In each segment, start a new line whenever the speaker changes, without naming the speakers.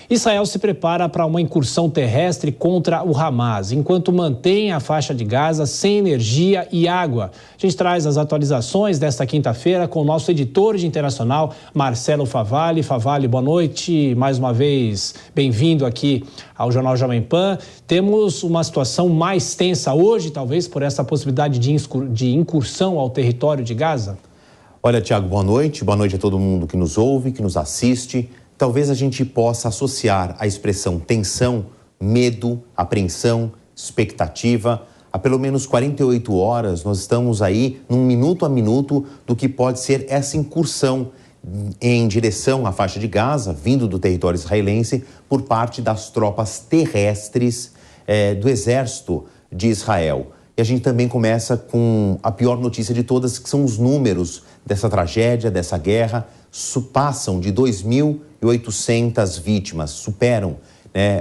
Israel se prepara para uma incursão terrestre contra o Hamas, enquanto mantém a faixa de Gaza sem energia e água. A gente traz as atualizações desta quinta-feira com o nosso editor de internacional, Marcelo Favalli. Favalli, boa noite. Mais uma vez, bem-vindo aqui ao Jornal Jovem Pan. Temos uma situação mais tensa hoje, talvez, por essa possibilidade de incursão ao território de Gaza?
Olha, Tiago, boa noite. Boa noite a todo mundo que nos ouve, que nos assiste. Talvez a gente possa associar a expressão tensão, medo, apreensão, expectativa. Há pelo menos 48 horas nós estamos aí num minuto a minuto do que pode ser essa incursão em direção à faixa de Gaza, vindo do território israelense, por parte das tropas terrestres do exército de Israel. E a gente também começa com a pior notícia de todas, que são os números dessa tragédia, dessa guerra. Passam de 2.800 vítimas, superam.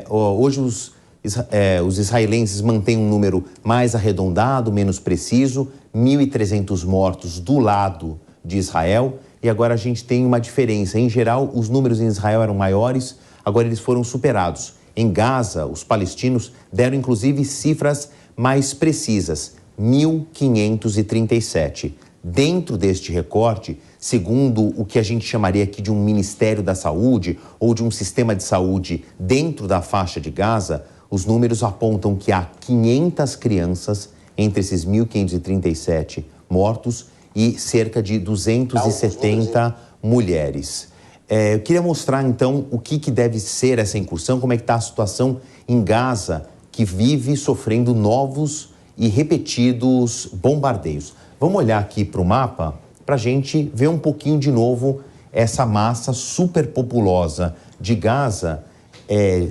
Hoje os israelenses mantêm um número mais arredondado, menos preciso, 1.300 mortos do lado de Israel. E agora a gente tem uma diferença. Em geral, os números em Israel eram maiores, agora eles foram superados. Em Gaza, os palestinos deram inclusive cifras mais precisas, 1.537. Dentro deste recorte, segundo o que a gente chamaria aqui de um Ministério da Saúde ou de um sistema de saúde dentro da faixa de Gaza, os números apontam que há 500 crianças entre esses 1.537 mortos e cerca de 270 mulheres. Eu queria mostrar, então, o que deve ser essa incursão, como é que está a situação em Gaza, que vive sofrendo novos e repetidos bombardeios. Vamos olhar aqui para o mapa para a gente ver um pouquinho de novo essa massa superpopulosa de Gaza.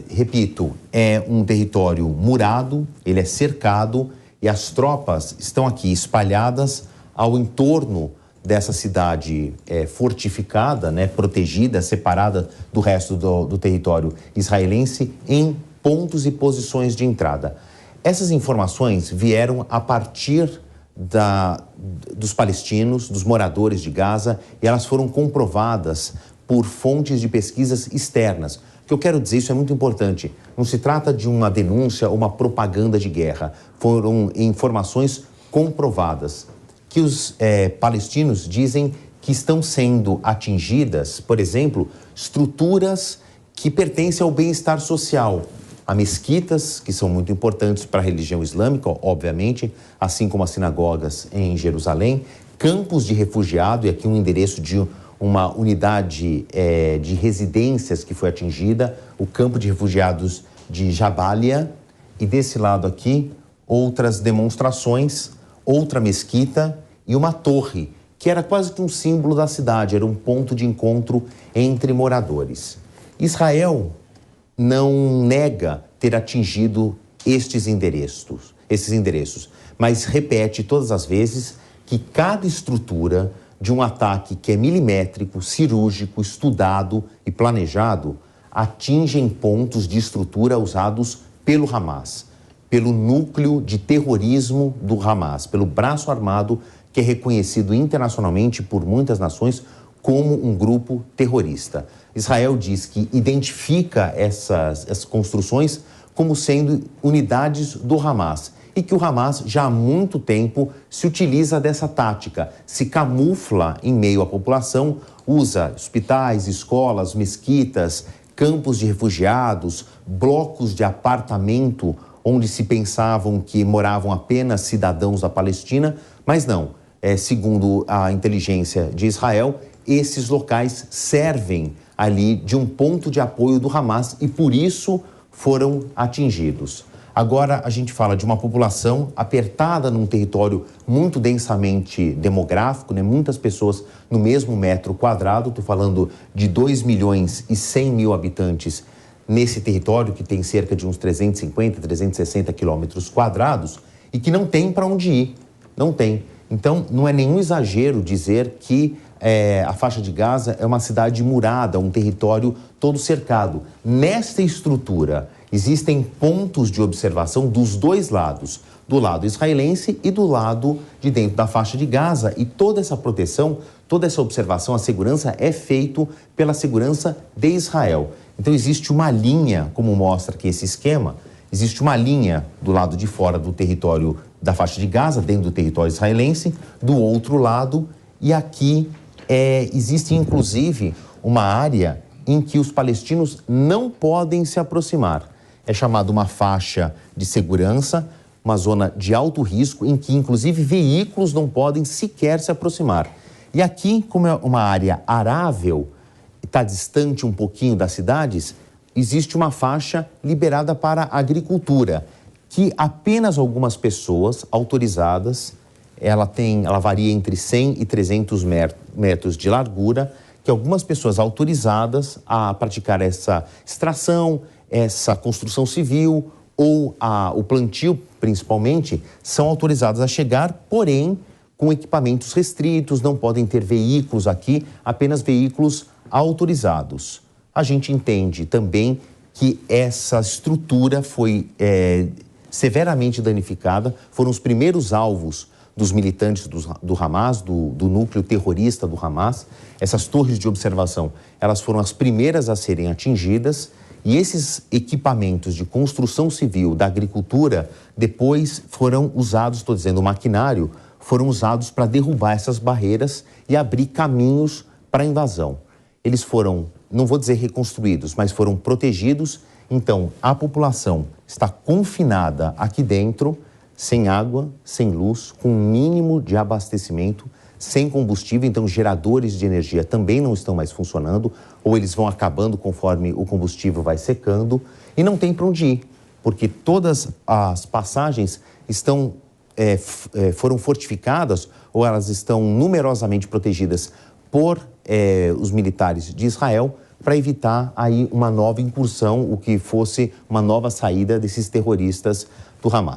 Repito, é um território murado, ele é cercado e as tropas estão aqui espalhadas ao entorno dessa cidade fortificada, protegida, separada do resto do território israelense em pontos e posições de entrada. Essas informações vieram a partir dos palestinos, dos moradores de Gaza, e elas foram comprovadas por fontes de pesquisas externas. O que eu quero dizer, isso é muito importante, não se trata de uma denúncia ou uma propaganda de guerra, foram informações comprovadas, que os palestinos dizem que estão sendo atingidas, por exemplo, estruturas que pertencem ao bem-estar social. Há mesquitas, que são muito importantes para a religião islâmica, obviamente, assim como as sinagogas em Jerusalém, campos de refugiado, e aqui um endereço de uma unidade de residências que foi atingida, o campo de refugiados de Jabalia, e desse lado aqui, outras demonstrações, outra mesquita e uma torre, que era quase que um símbolo da cidade, era um ponto de encontro entre moradores. Israel não nega ter atingido esses endereços, mas repete todas as vezes que cada estrutura de um ataque que é milimétrico, cirúrgico, estudado e planejado, atingem pontos de estrutura usados pelo Hamas, pelo núcleo de terrorismo do Hamas, pelo braço armado que é reconhecido internacionalmente por muitas nações como um grupo terrorista. Israel diz que identifica essas construções como sendo unidades do Hamas e que o Hamas já há muito tempo se utiliza dessa tática, se camufla em meio à população, usa hospitais, escolas, mesquitas, campos de refugiados, blocos de apartamento onde se pensavam que moravam apenas cidadãos da Palestina, mas não. Segundo a inteligência de Israel, esses locais servem ali de um ponto de apoio do Hamas e por isso foram atingidos. Agora a gente fala de uma população apertada num território muito densamente demográfico, muitas pessoas no mesmo metro quadrado, estou falando de 2.100.000 habitantes nesse território que tem cerca de uns 350, 360 quilômetros quadrados e que não tem para onde ir, não tem. Então não é nenhum exagero dizer que a faixa de Gaza é uma cidade murada, um território todo cercado. Nesta estrutura existem pontos de observação dos dois lados, do lado israelense e do lado de dentro da faixa de Gaza. E toda essa proteção, toda essa observação, a segurança é feito pela segurança de Israel. Então existe uma linha, como mostra aqui esse esquema, existe uma linha do lado de fora do território da faixa de Gaza, dentro do território israelense, do outro lado, e aqui existe inclusive uma área em que os palestinos não podem se aproximar. É chamada uma faixa de segurança, uma zona de alto risco, em que inclusive veículos não podem sequer se aproximar. E aqui, como é uma área arável, está distante um pouquinho das cidades, existe uma faixa liberada para a agricultura, que apenas algumas pessoas autorizadas, ela varia entre 100 e 300 metros de largura, que algumas pessoas autorizadas a praticar essa extração, essa construção civil ou o plantio, principalmente, são autorizadas a chegar, porém, com equipamentos restritos, não podem ter veículos aqui, apenas veículos autorizados. A gente entende também que essa estrutura foi severamente danificada, foram os primeiros alvos dos militantes do Hamas, do núcleo terrorista do Hamas. Essas torres de observação, elas foram as primeiras a serem atingidas e esses equipamentos de construção civil da agricultura depois foram usados, estou dizendo, o maquinário, foram usados para derrubar essas barreiras e abrir caminhos para a invasão. Eles foram, não vou dizer reconstruídos, mas foram protegidos. Então, a população está confinada aqui dentro, sem água, sem luz, com um mínimo de abastecimento, sem combustível. Então, geradores de energia também não estão mais funcionando, ou eles vão acabando conforme o combustível vai secando, e não tem para onde ir, porque todas as passagens foram fortificadas, ou elas estão numerosamente protegidas por os militares de Israel, para evitar aí uma nova incursão, o que fosse uma nova saída desses terroristas do Hamas.